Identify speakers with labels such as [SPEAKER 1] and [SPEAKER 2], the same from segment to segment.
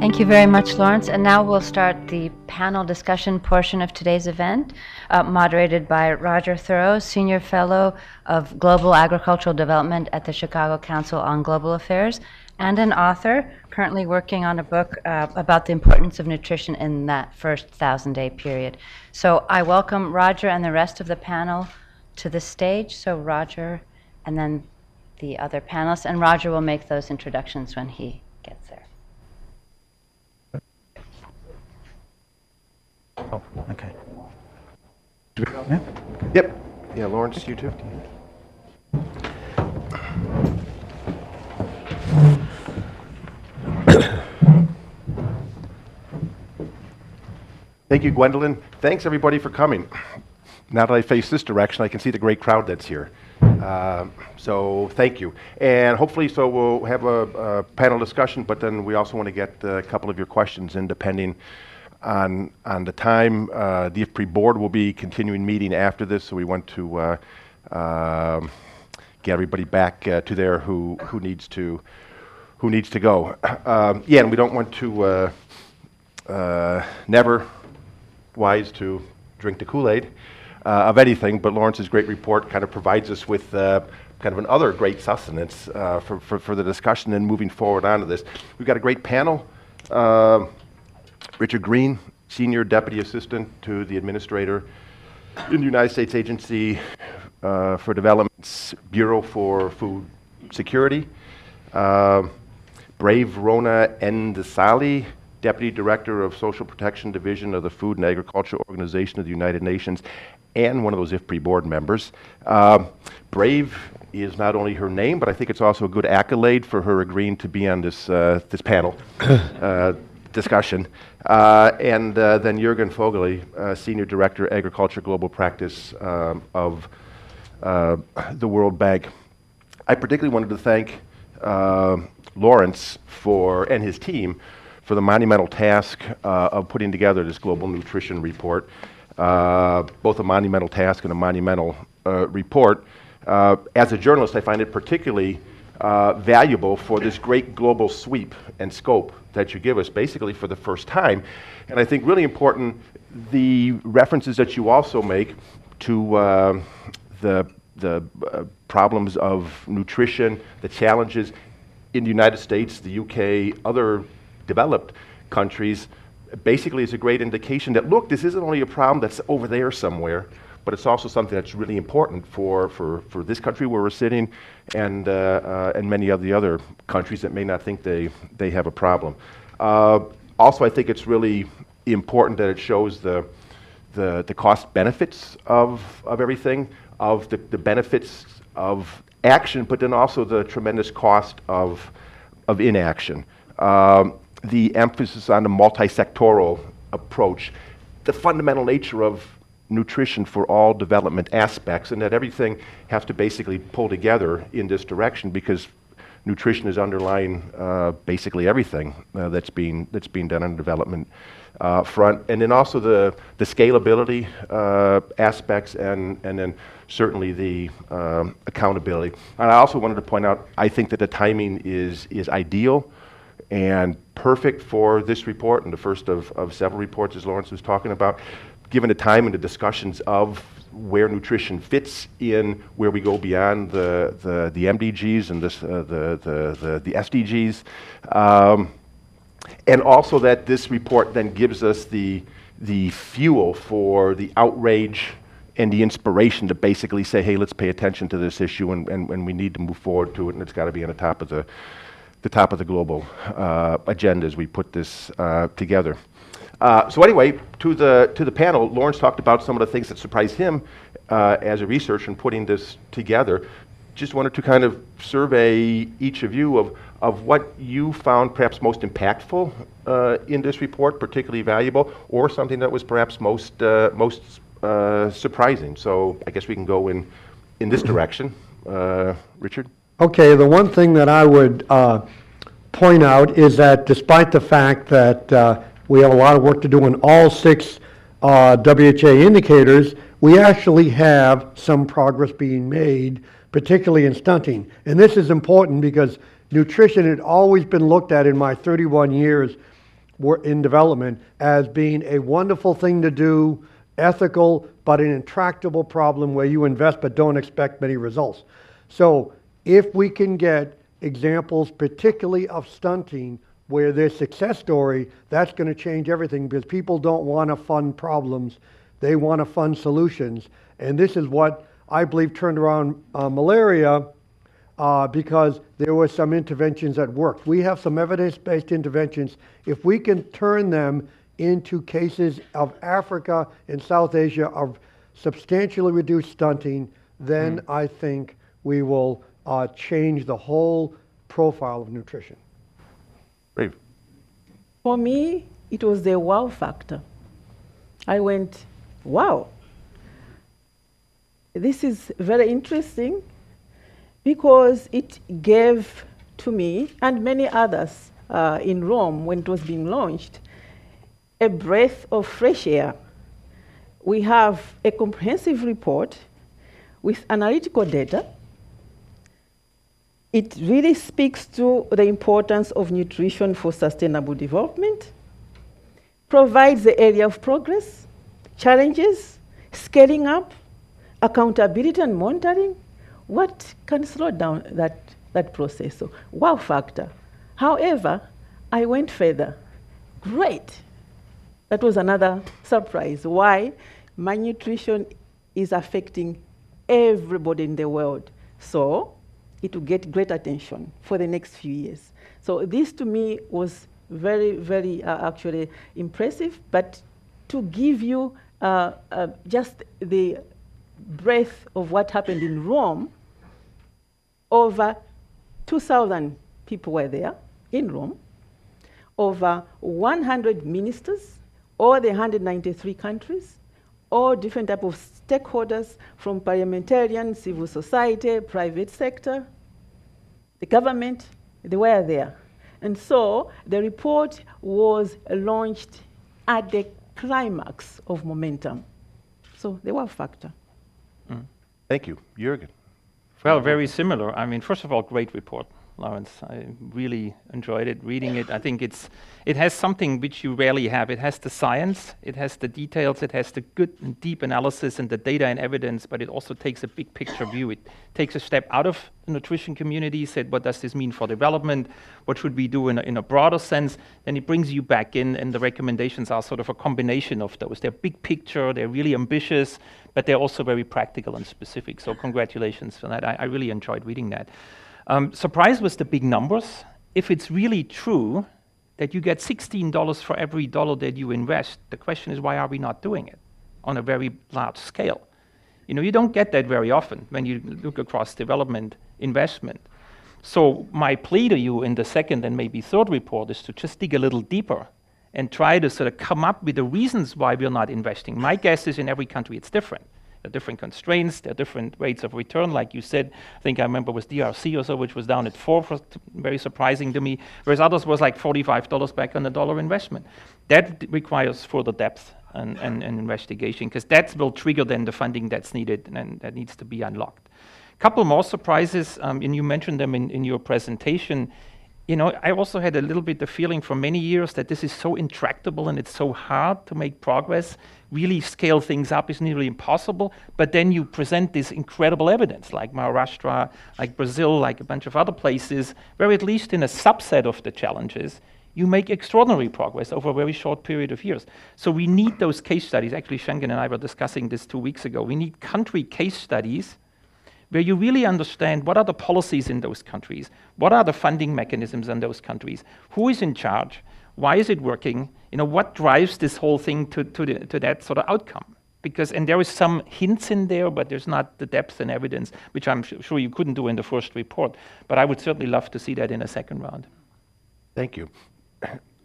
[SPEAKER 1] Thank you very much, Lawrence. And now we'll start the panel discussion portion of today's event, moderated by Roger Thoreau, Senior Fellow of Global Agricultural Development at the Chicago Council on Global Affairs, and an author currently working on a book about the importance of nutrition in that first 1,000-day period. So I welcome Roger and the rest of the panel to the stage. So Roger and then the other panelists, and Roger will make those introductions when he gets there.
[SPEAKER 2] Oh, okay.
[SPEAKER 3] Yeah? Yep. Yeah, Lawrence, you too. Thank you, Gwendolyn. Thanks, everybody, for coming. Now that I face this direction, I can see the great crowd that's here. So thank you. And hopefully, so we'll have a panel discussion, but then we also want to get a couple of your questions in, depending on the time. The IFPRI board will be continuing meeting after this, so we want to get everybody back to there who needs to go. Yeah, and we don't want to never wise to drink the Kool-Aid of anything, but Lawrence's great report kind of provides us with kind of another great sustenance for the discussion and moving forward onto this. We've got a great panel. Richard Green, Senior Deputy Assistant to the Administrator in the United States Agency for Development's Bureau for Food Security. Brave Rona Ndesali, Deputy Director of Social Protection Division of the Food and Agriculture Organization of the United Nations, and one of those IFPRI board members. Brave is not only her name, but I think it's also a good accolade for her agreeing to be on this panel discussion. And then Jürgen Vogeli, Senior Director, Agriculture Global Practice of the World Bank. I particularly wanted to thank Lawrence and his team for the monumental task of putting together this global nutrition report, both a monumental task and a monumental report. As a journalist, I find it particularly valuable for this great global sweep and scope that you give us basically for the first time. And I think really important, the references that you also make to the problems of nutrition, the challenges in the United States, the UK, other developed countries, basically is a great indication that, look, this isn't only a problem that's over there somewhere, but it's also something that's really important for this country where we're sitting, and many of the other countries that may not think they have a problem. Also, I think it's really important that it shows the cost benefits of everything, of the benefits of action, but then also the tremendous cost of inaction. The emphasis on the multi-sectoral approach, the fundamental nature of nutrition for all development aspects, and that everything has to basically pull together in this direction, because nutrition is underlying basically everything that's being done on the development front, and then also the scalability aspects, and then certainly the accountability. And I also wanted to point out, I think that the timing is ideal and perfect for this report, and the first of several reports, as Lawrence was talking about, given the time and the discussions of where nutrition fits in, where we go beyond the MDGs and the SDGs, and also that this report then gives us the fuel for the outrage and the inspiration to basically say, hey, let's pay attention to this issue, and we need to move forward to it, and it's got to be on the top of the global agenda as we put this together. So anyway, to the panel, Lawrence talked about some of the things that surprised him as a researcher in putting this together. Just wanted to kind of survey each of you of what you found perhaps most impactful in this report, particularly valuable, or something that was perhaps most surprising. So I guess we can go in this direction. Richard?
[SPEAKER 4] Okay, the one thing that I would point out is that despite the fact that we have a lot of work to do on all 6 WHA indicators, we actually have some progress being made, particularly in stunting. And this is important because nutrition had always been looked at in my 31 years in development as being a wonderful thing to do, ethical, but an intractable problem where you invest but don't expect many results. So if we can get examples, particularly of stunting, where there's success story, that's going to change everything, because people don't want to fund problems. They want to fund solutions. And this is what I believe turned around malaria, because there were some interventions that worked. We have some evidence-based interventions. If we can turn them into cases of Africa and South Asia of substantially reduced stunting, then I think we will change the whole profile of nutrition.
[SPEAKER 3] Brave.
[SPEAKER 2] For me, it was the wow factor. I went, wow, this is very interesting, because it gave to me and many others in Rome, when it was being launched, a breath of fresh air. We have a comprehensive report with analytical data. It really speaks to the importance of nutrition for sustainable development, provides the area of progress, challenges, scaling up, accountability and monitoring. What can slow down that process? So, wow factor. However, I went further. Great. That was another surprise. Why? Malnutrition is affecting everybody in the world. So it will get great attention for the next few years. So this to me was very, very actually impressive. But to give you just the breadth of what happened in Rome, over 2,000 people were there in Rome, over 100 ministers, all the 193 countries, all different type of stakeholders, from parliamentarians, civil society, private sector, the government, they were there. And so the report was launched at the climax of momentum. So the wow factor.
[SPEAKER 3] Thank you. Jürgen.
[SPEAKER 5] Well, very similar. I mean, first of all, great report, Lawrence. I really enjoyed it, reading it. I think it has something which you rarely have. It has the science, it has the details, it has the good and deep analysis and the data and evidence, but it also takes a big picture view. It takes a step out of the nutrition community, said, what does this mean for development? What should we do in a broader sense? Then it brings you back in, and the recommendations are sort of a combination of those. They're big picture, they're really ambitious, but they're also very practical and specific. So congratulations for that. I really enjoyed reading that. Surprised was the big numbers. If it's really true that you get $16 for every dollar that you invest, the question is, why are we not doing it on a very large scale? You know, you don't get that very often when you look across development investment. So my plea to you in the second and maybe third report is to just dig a little deeper and try to sort of come up with the reasons why we're not investing. My guess is in every country it's different. There are different constraints, there are different rates of return, like you said. I think I remember was DRC or so, which was down at 4, very surprising to me, whereas others was like $45 back on the dollar investment. That requires further depth and investigation, because that will trigger then the funding that's needed and that needs to be unlocked. A couple more surprises, and you mentioned them in your presentation. You know, I also had a little bit the feeling for many years that this is so intractable and it's so hard to make progress. Really scale things up is nearly impossible, but then you present this incredible evidence, like Maharashtra, like Brazil, like a bunch of other places, where at least in a subset of the challenges, you make extraordinary progress over a very short period of years. So we need those case studies. Actually, Schengen and I were discussing this 2 weeks ago. We need country case studies where you really understand what are the policies in those countries, what are the funding mechanisms in those countries, who is in charge, why is it working, you know, what drives this whole thing to that sort of outcome. Because, and there is some hints in there, but there's not the depth and evidence, which I'm sure you couldn't do in the first report. But I would certainly love to see that in a second round.
[SPEAKER 3] Thank you.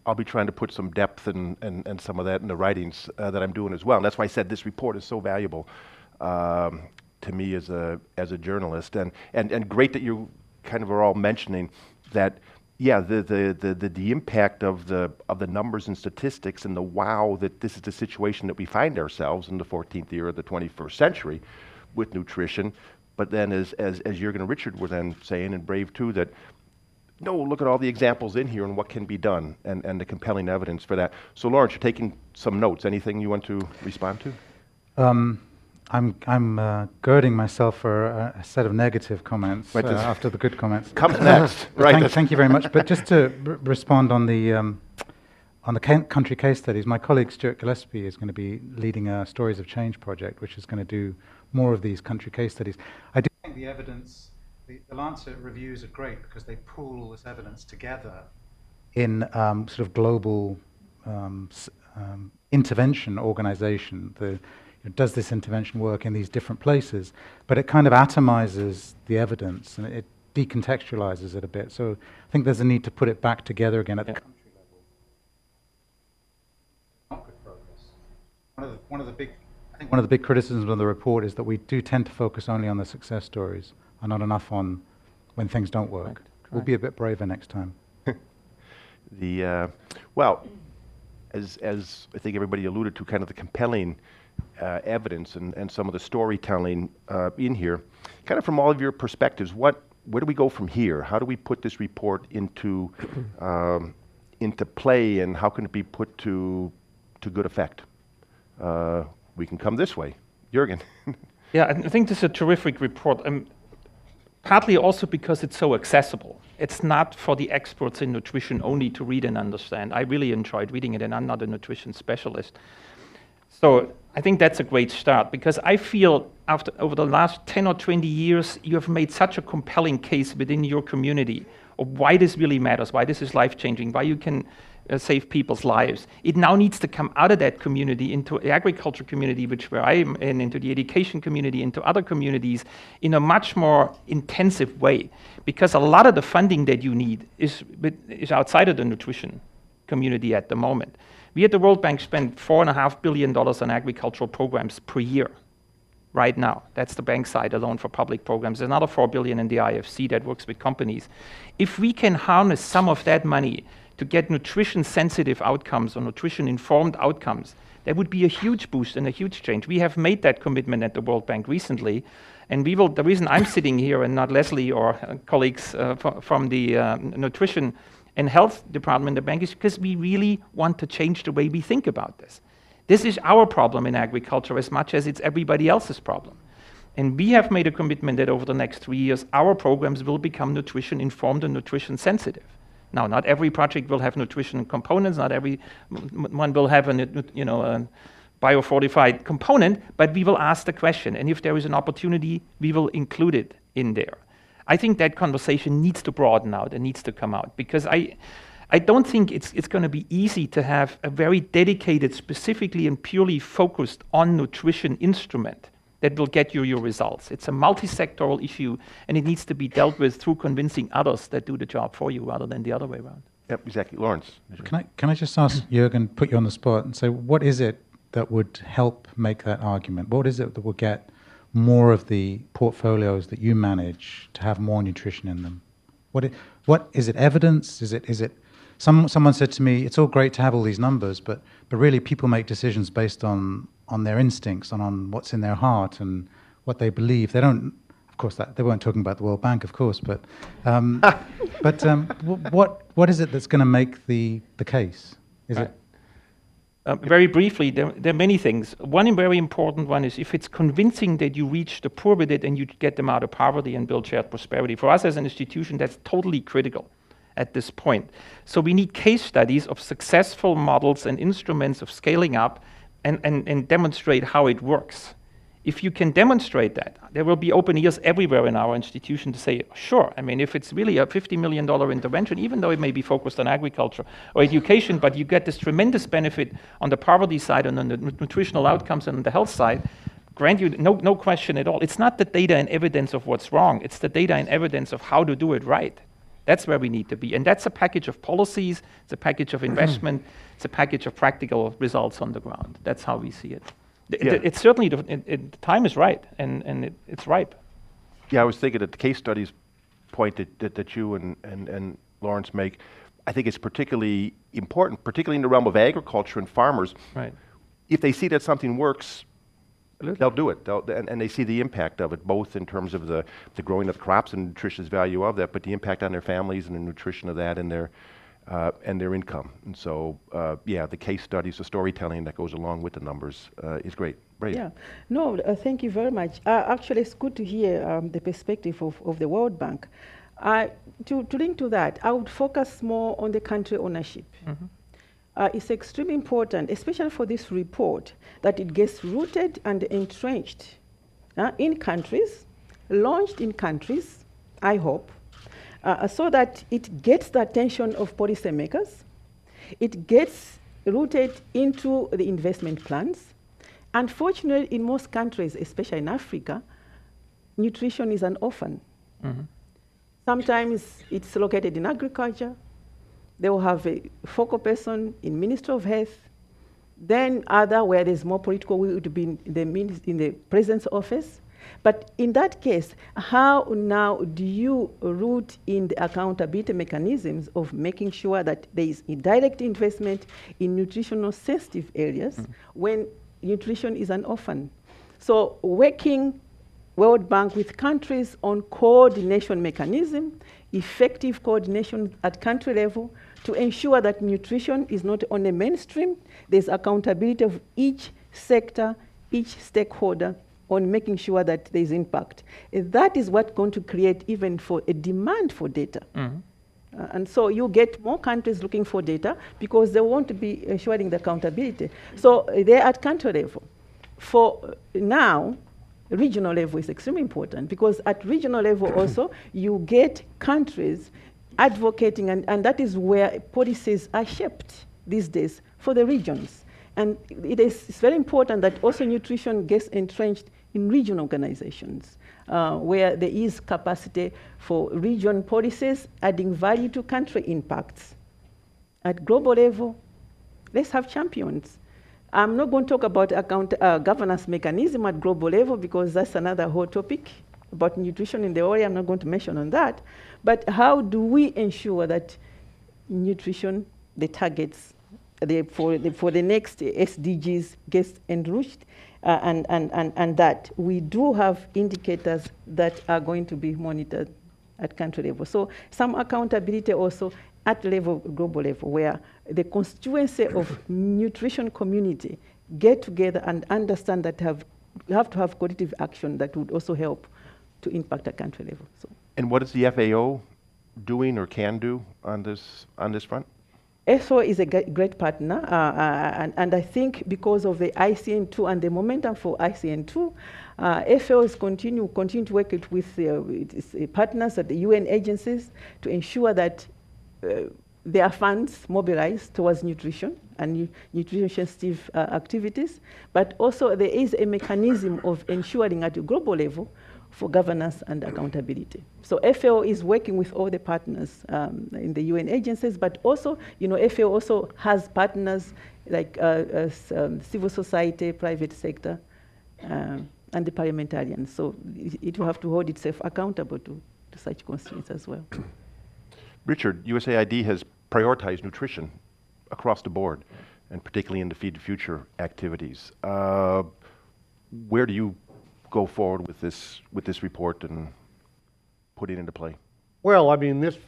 [SPEAKER 3] I'll be trying to put some depth and some of that in the writings that I'm doing as well. And that's why I said this report is so valuable to me as a journalist, and great that you kind of are all mentioning that. Yeah, the impact of the numbers and statistics, and the wow that this is the situation that we find ourselves in the 14th year of the 21st century with nutrition. But then, as Jürgen and Richard were then saying, and Brave too, that no, look at all the examples in here and what can be done, and the compelling evidence for that. So Lawrence, you're taking some notes. Anything you want to respond to?
[SPEAKER 6] I'm girding myself for a set of negative comments after the good comments.
[SPEAKER 3] Comes next. Right.
[SPEAKER 6] Thank you very much. But just to respond on the country case studies, my colleague Stuart Gillespie is going to be leading a Stories of Change project, which is going to do more of these country case studies. I do think the evidence, the Lancet reviews are great because they pool all this evidence together in sort of global intervention organization. Does this intervention work in these different places? But it kind of atomizes the evidence and it decontextualizes it a bit. So I think there's a need to put it back together again at the country level. Not good progress. One of the big criticisms of the report is that we do tend to focus only on the success stories and not enough on when things don't work. Right. We'll be a bit braver next time.
[SPEAKER 3] Well, as I think everybody alluded to, kind of the compelling evidence and some of the storytelling in here, kind of from all of your perspectives, where do we go from here? How do we put this report into play, and how can it be put to good effect? We can come this way. Jürgen.
[SPEAKER 5] Yeah, I think this is a terrific report. Partly also because it's so accessible. It's not for the experts in nutrition only to read and understand. I really enjoyed reading it, and I'm not a nutrition specialist. So I think that's a great start, because I feel over the last 10 or 20 years, you have made such a compelling case within your community of why this really matters, why this is life-changing, why you can save people's lives. It now needs to come out of that community into the agriculture community, where I am in, into the education community, into other communities in a much more intensive way, because a lot of the funding that you need is outside of the nutrition community at the moment. We at the World Bank spend $4.5 billion on agricultural programs per year right now. That's the bank side alone for public programs. There's another $4 billion in the IFC that works with companies. If we can harness some of that money to get nutrition-sensitive outcomes or nutrition-informed outcomes, that would be a huge boost and a huge change. We have made that commitment at the World Bank recently, and we will. The reason I'm sitting here and not Leslie or colleagues from the nutrition and health department of the bank is because we really want to change the way we think about this. This is our problem in agriculture as much as it's everybody else's problem. And we have made a commitment that over the next 3 years, our programs will become nutrition-informed and nutrition-sensitive. Now, not every project will have nutrition components, not every one will have a biofortified component, but we will ask the question, and if there is an opportunity, we will include it in there. I think that conversation needs to broaden out and needs to come out, because I don't think it's going to be easy to have a very dedicated, specifically and purely focused on nutrition instrument that will get you your results. It's a multi-sectoral issue, and it needs to be dealt with through convincing others that do the job for you rather than the other way around.
[SPEAKER 3] Yep, exactly. Lawrence.
[SPEAKER 6] Can I just ask Jürgen, put you on the spot, and say, what is it that would help make that argument? What is it that will get more of the portfolios that you manage to have more nutrition in them? What is it? Evidence? Is it? Someone said to me, it's all great to have all these numbers, but really people make decisions based on their instincts and on what's in their heart and what they believe. They don't, of course, they weren't talking about the World Bank, of course, but what is it that's going to make the case? Is it?
[SPEAKER 5] Very briefly, there are many things. One very important one is if it's convincing that you reach the poor with it and you get them out of poverty and build shared prosperity. For us as an institution, that's totally critical at this point. So we need case studies of successful models and instruments of scaling up and demonstrate how it works. If you can demonstrate that, there will be open ears everywhere in our institution to say, sure, I mean, if it's really a $50 million intervention, even though it may be focused on agriculture or education, but you get this tremendous benefit on the poverty side and on the nutritional outcomes and on the health side, grant you no question at all. It's not the data and evidence of what's wrong, it's the data and evidence of how to do it right. That's where we need to be. And that's a package of policies, it's a package of investment, it's a package of practical results on the ground. That's how we see it.
[SPEAKER 3] Yeah.
[SPEAKER 5] It's certainly, the time is right, and it's ripe.
[SPEAKER 3] Yeah, I was thinking that the case studies point that you and Lawrence make, I think it's particularly important, particularly in the realm of agriculture and farmers.
[SPEAKER 5] Right.
[SPEAKER 3] If they see that something works, they'll do it. And they see the impact of it, both in terms of the growing of crops and nutritious value of that, but the impact on their families and the nutrition of that and their income. And so, yeah, the case studies, the storytelling that goes along with the numbers is great. Right.
[SPEAKER 2] Yeah. No, thank you very much. Actually, it's good to hear the perspective of the World Bank. To link to that, I would focus more on the country ownership. It's extremely important, especially for this report, that it gets rooted and entrenched in countries, launched in countries, I hope, so that it gets the attention of policymakers, it gets rooted into the investment plans. Unfortunately, in most countries, especially in Africa, nutrition is an orphan. Sometimes it's located in agriculture. They will have a focal person in Ministry of Health. Then other, where there's more political will, would be in the President's office. But in that case, how now do you root in the accountability mechanisms of making sure that there is indirect investment in nutritional sensitive areas when nutrition is an orphan? So working World Bank with countries on coordination mechanism, effective coordination at country level to ensure that nutrition is not on the mainstream. There's accountability of each sector, each stakeholder on making sure that there's impact. That is what's going to create even for a demand for data. And so you get more countries looking for data because they want to be ensuring the accountability. So they're at country level. For now, regional level is extremely important because at regional level also, you get countries advocating, and that is where policies are shaped these days for the regions. And it's very important that also nutrition gets entrenched in regional organizations where there is capacity for region policies adding value to country impacts. At global level, let's have champions. I'm not going to talk about governance mechanism at global level because that's another whole topic about nutrition in the area. I'm not going to mention on that. But how do we ensure that nutrition, the targets for the next SDGs gets enriched and that we do have indicators that are going to be monitored at country level. So some accountability also at level, global level, where the constituency of nutrition community get together and understand that you have to have collective action that would also help to impact at country level. So.
[SPEAKER 3] And what is the FAO doing or can do on this front?
[SPEAKER 2] FAO is a great partner, and I think because of the ICN2 and the momentum for ICN2, FAO is continue to work with its partners at the UN agencies to ensure that there are funds mobilized towards nutrition and nutrition-sensitive activities, but also there is a mechanism of ensuring at a global level for governance and accountability. So FAO is working with all the partners in the UN agencies, but also, FAO also has partners like civil society, private sector, and the parliamentarians. So it will have to hold itself accountable to such constraints as well.
[SPEAKER 3] Richard, USAID has prioritized nutrition across the board, and particularly in the Feed the Future activities. Where do you go forward with this report and put it into play?
[SPEAKER 4] Well, I mean, this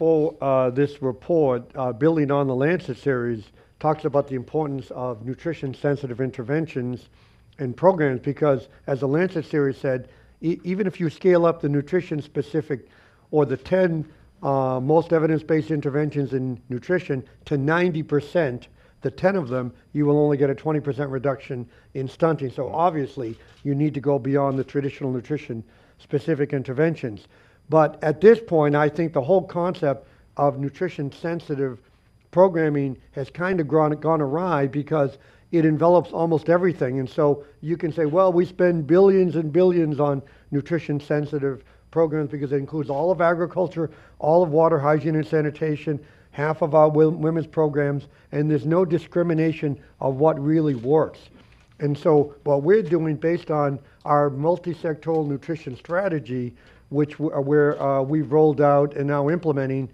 [SPEAKER 4] report, building on the Lancet series, talks about the importance of nutrition-sensitive interventions and programs because, as the Lancet series said, even if you scale up the nutrition-specific or the 10 most evidence-based interventions in nutrition to 90%, the 10 of them, you will only get a 20% reduction in stunting. So obviously, you need to go beyond the traditional nutrition-specific interventions. But at this point, I think the whole concept of nutrition-sensitive programming has kind of gone awry because it envelops almost everything. And so you can say, well, we spend billions and billions on nutrition-sensitive programs because it includes all of agriculture, all of water, hygiene, and sanitation, half of our women's programs, and there's no discrimination of what really works. And so what we're doing based on our multi-sectoral nutrition strategy, which we've rolled out and now implementing,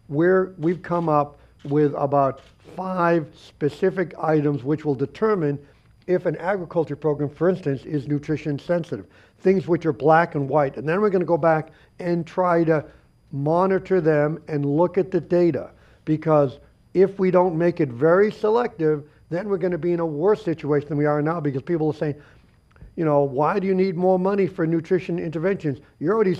[SPEAKER 4] we've come up with about 5 specific items which will determine if an agriculture program, for instance, is nutrition sensitive, things which are black and white. And then we're going to go back and try to monitor them and look at the data. Because if we don't make it very selective, then we're going to be in a worse situation than we are now, because people are saying, you know, why do you need more money for nutrition interventions? You're already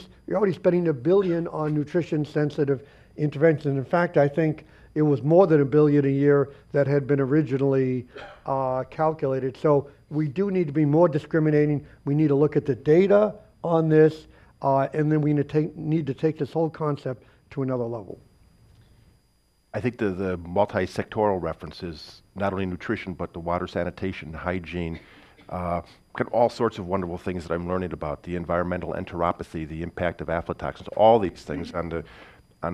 [SPEAKER 4] spending $1 billion on nutrition sensitive interventions. In fact, I think it was more than $1 billion a year that had been originally calculated. So we do need to be more discriminating. We need to look at the data on this, and then we need to take this whole concept to another level.
[SPEAKER 3] I think the multi-sectoral references, not only nutrition, but the water, sanitation, hygiene, got all sorts of wonderful things that I'm learning about, the environmental enteropathy, the impact of aflatoxins, all these things on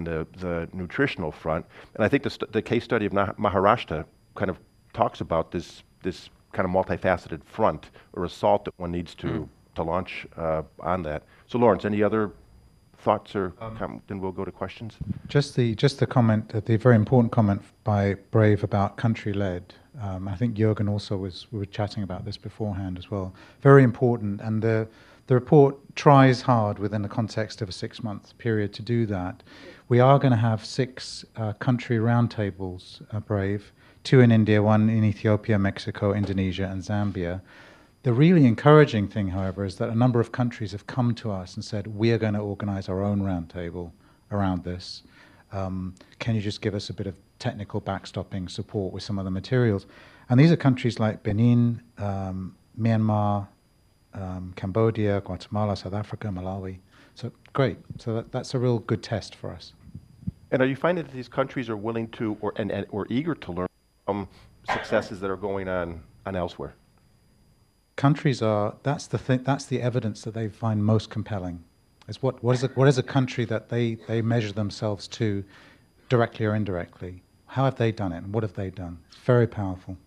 [SPEAKER 3] the nutritional front. And I think the case study of Maharashtra kind of talks about this kind of multifaceted front or assault that one needs to launch on that. So Lawrence, any other thoughts or then we'll go to questions?
[SPEAKER 6] Just the comment, the very important comment by Brave about country-led. I think Jürgen also we were chatting about this beforehand as well. Very important, and the report tries hard within the context of a 6-month period to do that. We are going to have 6 country roundtables, Brave, 2 in India, 1 in Ethiopia, Mexico, Indonesia, and Zambia. The really encouraging thing, however, is that a number of countries have come to us and said, we are going to organize our own roundtable around this. Can you just give us a bit of technical backstopping support with some of the materials? And these are countries like Benin, Myanmar, Cambodia, Guatemala, South Africa, Malawi. So great. So that's a real good test for us.
[SPEAKER 3] And are you finding that these countries are willing to or eager to learn from successes that are going on elsewhere?
[SPEAKER 6] Countries are, that's the evidence that they find most compelling. Is what is a country that they measure themselves to, directly or indirectly? How have they done it, and what have they done? It's very powerful.